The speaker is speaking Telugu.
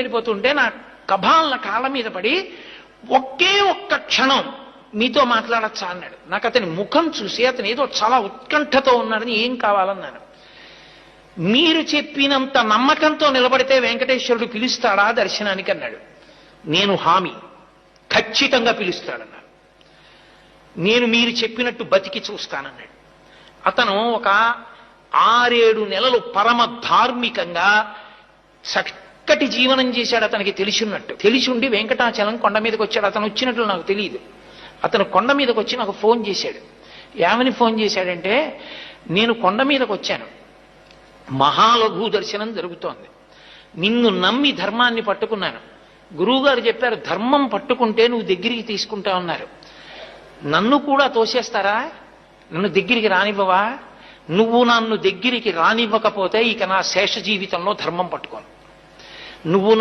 వెళ్ళిపోతుంటే నా కభాలన కాళ్ళ మీద పడి ఒకే ఒక్క క్షణం మీతో మాట్లాడచ్చా అన్నాడు. నాకు అతని ముఖం చూసి అతను ఏదో చాలా ఉత్కంఠతో ఉన్నాడని, ఏం కావాలన్నాను. మీరు చెప్పినంత నమ్మకంతో నిలబడితే వెంకటేశ్వరుడు పిలుస్తాడా దర్శనానికి అన్నాడు. నేను హామీ, ఖచ్చితంగా పిలుస్తాడన్నాడు. నేను మీరు చెప్పినట్టు బతికి చూస్తానన్నాడు. అతను ఒక 6-7 నెలలు పరమ ధార్మికంగా చక్కటి జీవనం చేశాడు. అతనికి తెలిసినట్టు తెలిసిండి వెంకటాచలం కొండ మీదకి వచ్చాడు. అతను వచ్చినట్లు నాకు తెలియదు. అతను కొండ మీదకి వచ్చి నాకు ఫోన్ చేశాడు. ఏమని ఫోన్ చేశాడంటే, నేను కొండ మీదకి వచ్చాను, మహాలఘు దర్శనం జరుగుతోంది, నిన్ను నమ్మి ధర్మాన్ని పట్టుకున్నాను. గురువుగారు చెప్పారు ధర్మం పట్టుకుంటే నువ్వు దగ్గరికి తీసుకుంటా ఉన్నారు. నన్ను కూడా తోసేస్తారా? నన్ను దగ్గరికి రానివ్వవా? నువ్వు నన్ను దగ్గరికి రానివ్వకపోతే ఇక నా శేష జీవితంలో ధర్మం పట్టుకోను. నువ్వు